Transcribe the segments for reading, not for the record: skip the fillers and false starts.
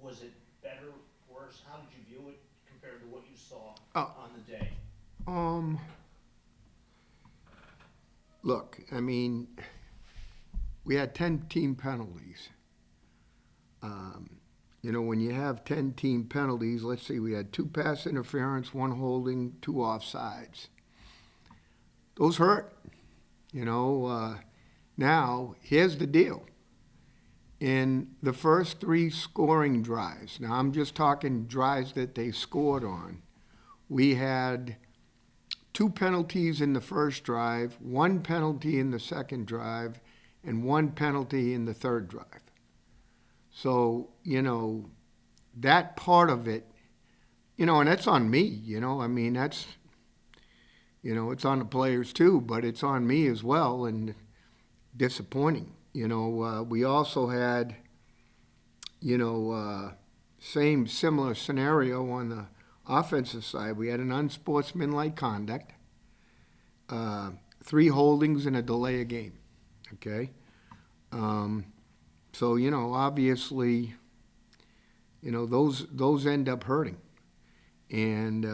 Was it better, worse? How did you view it compared to what you saw Oh, on the day? um, look, I mean, we had 10 team penalties. Um, when you have 10 team penalties, let's see, we had two pass interference, one holding, two offsides. Those hurt. You know, now, here's the deal. In the first three scoring drives, now I'm just talking drives that they scored on, we had two penalties in the first drive, one penalty in the second drive, and one penalty in the third drive. So, that part of it, and that's on me, I mean, it's on the players too, but it's on me as well, and disappointing. We also had, same similar scenario on the offensive side. We had an unsportsmanlike conduct, three holdings, and a delay of game. Okay, um, so obviously, those end up hurting, and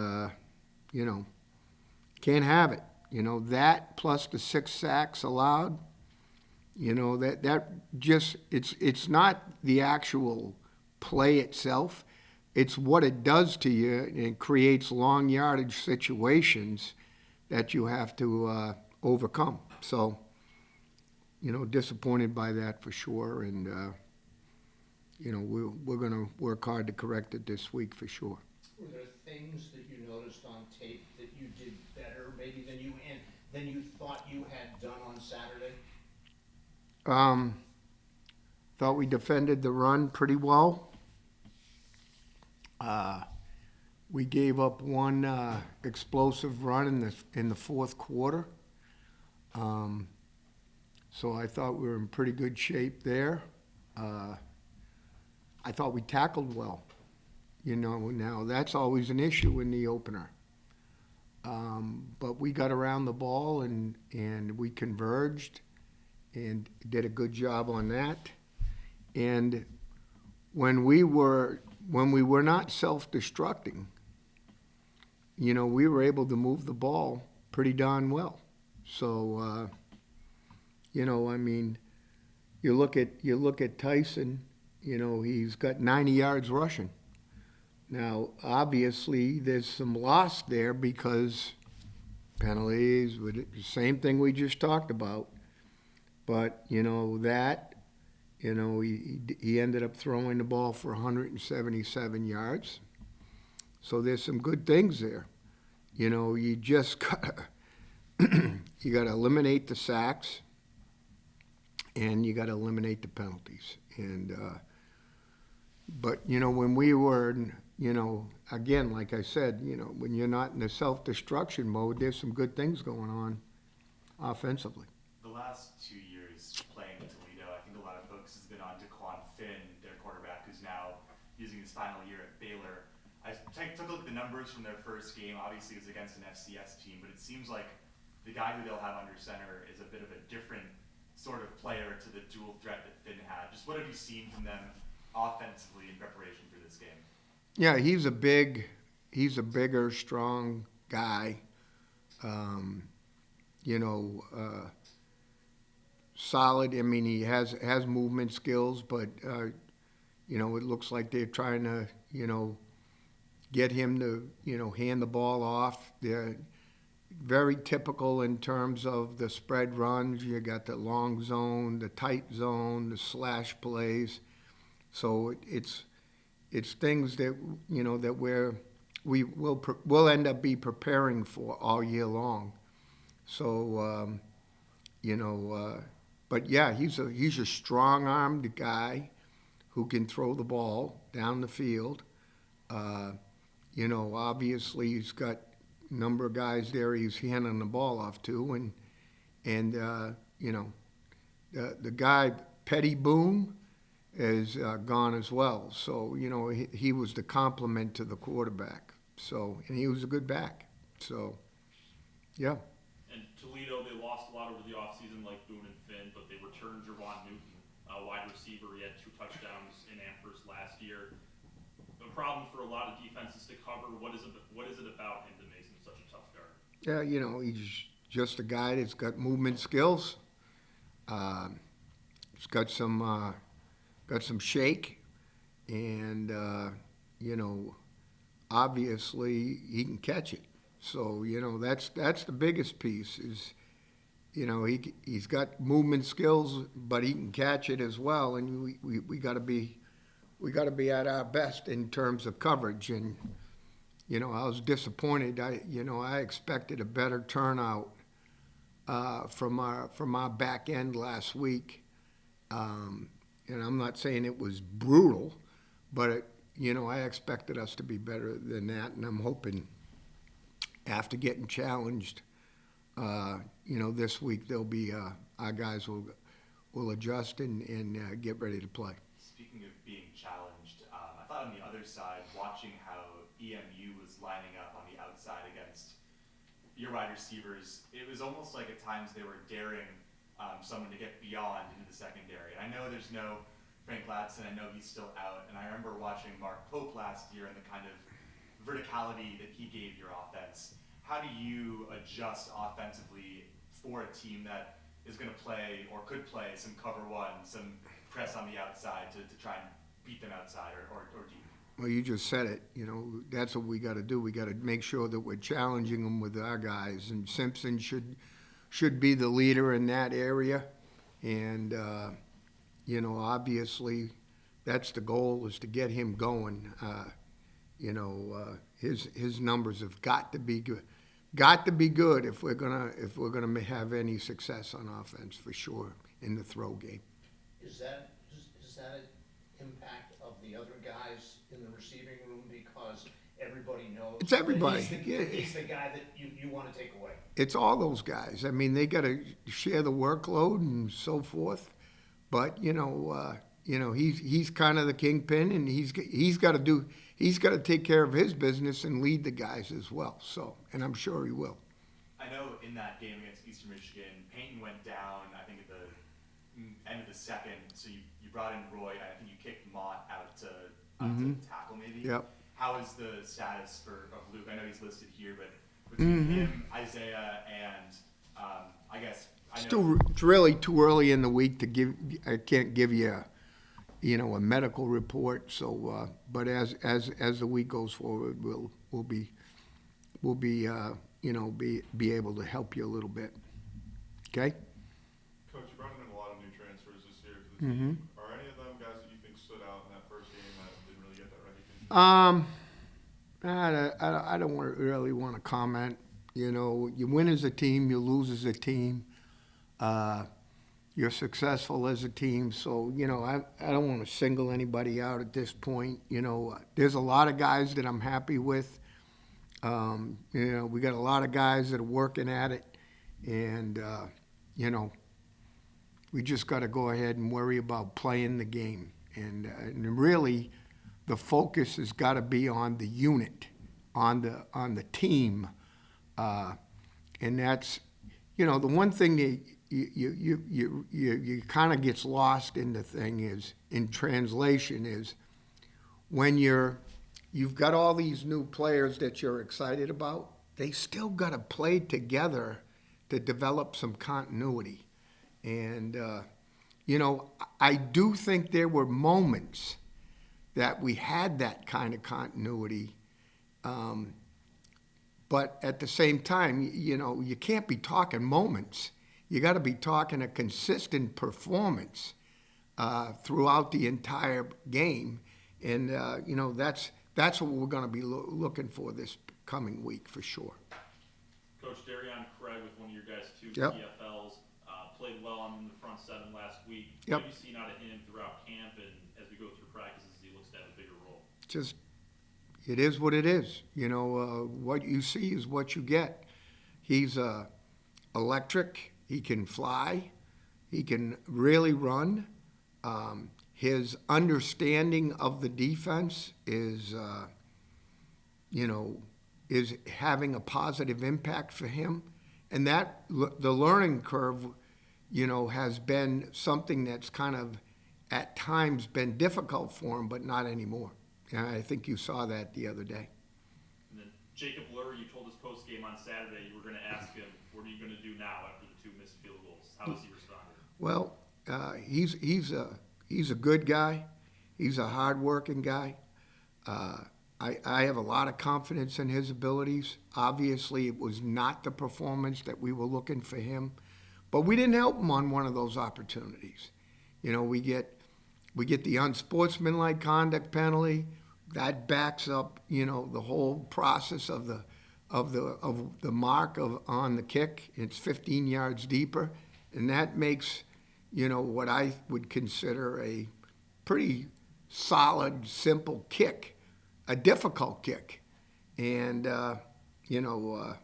can't have it. That plus the six sacks allowed. That just it's not the actual play itself. It's what it does to you, and it creates long yardage situations that you have to overcome. So, disappointed by that for sure, and we're going to work hard to correct it this week for sure. Were there things that you noticed on tape that you did better, maybe than you thought you had done on Saturday? Um, Thought we defended the run pretty well. Uh, we gave up one explosive run in the fourth quarter. Um, so I thought we were in pretty good shape there. Uh, I thought we tackled well. Now that's always an issue in the opener. But we got around the ball and we converged and did a good job on that. And when we were not self-destructing, we were able to move the ball pretty darn well. So, I mean, you look at Tyson. He's got 90 yards rushing. Now, obviously, there's some loss there because penalties, the same thing we just talked about. But he ended up throwing the ball for 177 yards. So there's some good things there. You just got you got to eliminate the sacks, and you got to eliminate the penalties. And but when we were, again, like I said, when you're not in the self-destruction mode, there's some good things going on offensively. The last 2 years playing in Toledo, I think a lot of focus has been on Daquan Finn, their quarterback, who's now using his final year at Baylor. I took a look at the numbers from their first game. Obviously, it was against an FCS team, but it seems like the guy who they'll have under center is a bit of a different sort of player to the dual threat that Finn had. Just what have you seen from them offensively in preparation for this game? Yeah, he's a bigger, strong guy. Um, solid. I mean, he has movement skills, but it looks like they're trying to get him to hand the ball off. They're very typical in terms of the spread runs. You got the long zone, the tight zone, the slash plays. So it's things that that we'll end up be preparing for all year long. So but yeah, he's a strong-armed guy who can throw the ball down the field. Uh, Obviously he's got a number of guys there he's handing the ball off to, and the guy Petty Boone is gone as well. So he was the complement to the quarterback. So and he was a good back. So yeah. And Toledo, they lost a lot over the offseason, like Boone and Finn, but they returned Jerwan Newton, a wide receiver. He had 2 touchdowns in Amherst last year. a problem for a lot of defenses to cover. What is it about him that makes him such a tough guard? Yeah, he's just a guy that's got movement skills. He's got some shake, and obviously he can catch it. So that's the biggest piece is he's got movement skills, but he can catch it as well. And we got to be at our best in terms of coverage. And I was disappointed. I expected a better turnout from our back end last week. And I'm not saying it was brutal, but I expected us to be better than that, and I'm hoping after getting challenged, this week there'll be our guys will adjust and get ready to play. Speaking of being challenged, I thought on the other side, watching how EMU was lining up on the outside against your wide receivers, it was almost like at times they were daring someone to get beyond into the secondary. And I know there's no Frank Ladson, I know he's still out, and I remember watching Mark Pope last year and the kind of verticality that he gave your offense. How do you adjust offensively for a team that is going to play or could play some cover one, some press on the outside to try and beat them outside or deep? Well, you just said it. That's what we got to do. We got to make sure that we're challenging them with our guys, and Simpson should be the leader in that area. And obviously, that's the goal, is to get him going. His numbers have got to be good. Got to be good if we're gonna have any success on offense, for sure, in the throw game. Is that an impact of the other guys in the receiving room, because everybody knows It's everybody. He's the guy that you want to take away? It's all those guys. I mean, they got to share the workload and so forth. But he's kind of the kingpin, and he's got to take care of his business and lead the guys as well. So, and I'm sure he will. I know in that game against Eastern Michigan, Payton went down, I think at the end of the second, so you brought in Roy, and I think you kicked Mott out to tackle maybe. Yep. How is the status of Luke? I know he's listed here, but between him, Isaiah, and I guess It's really too early in the week to give. I can't give you a medical report. So, but as the week goes forward, we'll be able to help you a little bit. Okay. Coach, you brought in a lot of new transfers this year to the team. Are any of them guys that you think stood out in that first game that didn't really get that recognition? I don't really want to comment. You win as a team, you lose as a team. You're successful as a team, so I don't want to single anybody out at this point. There's a lot of guys that I'm happy with. We got a lot of guys that are working at it, and we just got to go ahead and worry about playing the game. And really, the focus has got to be on the unit, on the team, and that's the one thing that you kind of gets lost in the thing is in translation is when you've got all these new players that you're excited about, they still got to play together to develop some continuity. And I do think there were moments that we had that kind of continuity, but at the same time, you can't be talking moments. You got to be talking a consistent performance throughout the entire game, and that's what we're going to be looking for this coming week for sure. Coach, Darion Craig with one of your guys' two Yep. PFLs played well on the front seven last week. Yep. What have you seen out of him throughout camp, and as we go through practices, he looks to have a bigger role? Just, it is what it is. What you see is what you get. He's electric. He can fly. He can really run. His understanding of the defense is having a positive impact for him. And that the learning curve, has been something that's kind of at times been difficult for him, but not anymore. And I think you saw that the other day. And then Jacob Lur, you told us post-game on Saturday you were gonna ask him, what are you gonna do now after the 2 missed field goals? How has he responded? Well, he's a good guy. He's a hardworking guy. I have a lot of confidence in his abilities. Obviously, it was not the performance that we were looking for him, but we didn't help him on one of those opportunities. You know, we get the unsportsmanlike conduct penalty that backs up, you know, the whole process of the mark on the kick. It's 15 yards deeper, and that makes, you know, what I would consider a pretty solid, simple kick, a difficult kick. And, you know,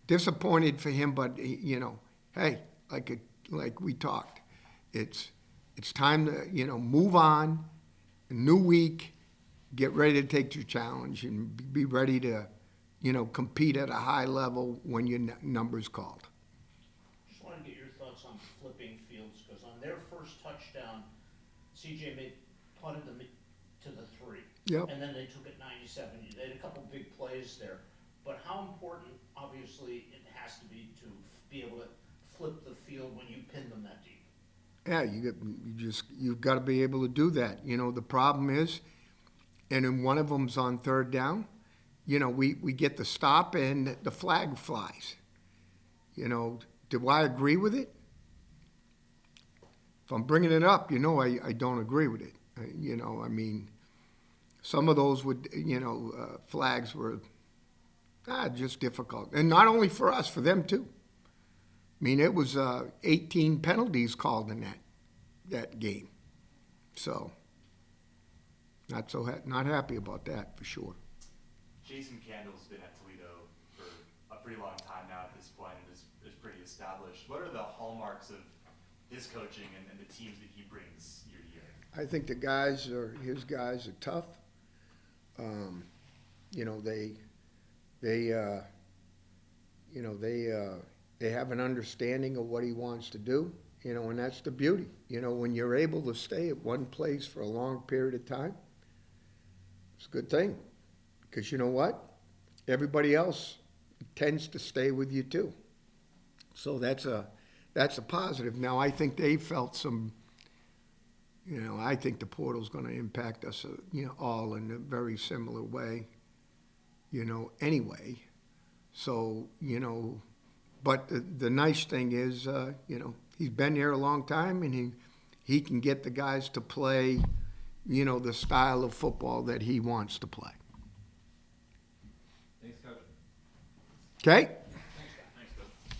disappointed for him, but, you know, hey, like we talked, it's time to, you know, move on, a new week, get ready to take your challenge and be ready to, you know, compete at a high level when your number's called. Just wanted to get your thoughts on flipping fields, because on their first touchdown, CJ punted them to the 3. Yep. And then they took it 97. They had a couple big plays there. But how important, obviously, it has to be to be able to flip the field when you pin them that deep? Yeah, you've got to be able to do that. You know, the problem is, and then one of them's on third down, you know, we get the stop and the flag flies. You know, do I agree with it? If I'm bringing it up, you know, I don't agree with it. You know, I mean, some of those would, you know, flags were just difficult. And not only for us, for them too. I mean, it was 18 penalties called in that game. So, not happy about that for sure. Jason Candle's been at Toledo for a pretty long time now at this point and is pretty established. What are the hallmarks of his coaching and the teams that he brings year to year? I think his guys are tough. You know, they have an understanding of what he wants to do, you know, and that's the beauty. You know, when you're able to stay at one place for a long period of time, it's a good thing. Because you know what? Everybody else tends to stay with you too. So that's a positive. Now, I think they felt some, you know, I think the portal's going to impact us, you know, all in a very similar way, you know, anyway. So, you know, but the nice thing is, you know, he's been here a long time and he can get the guys to play, you know, the style of football that he wants to play. Thanks, Coach. Okay?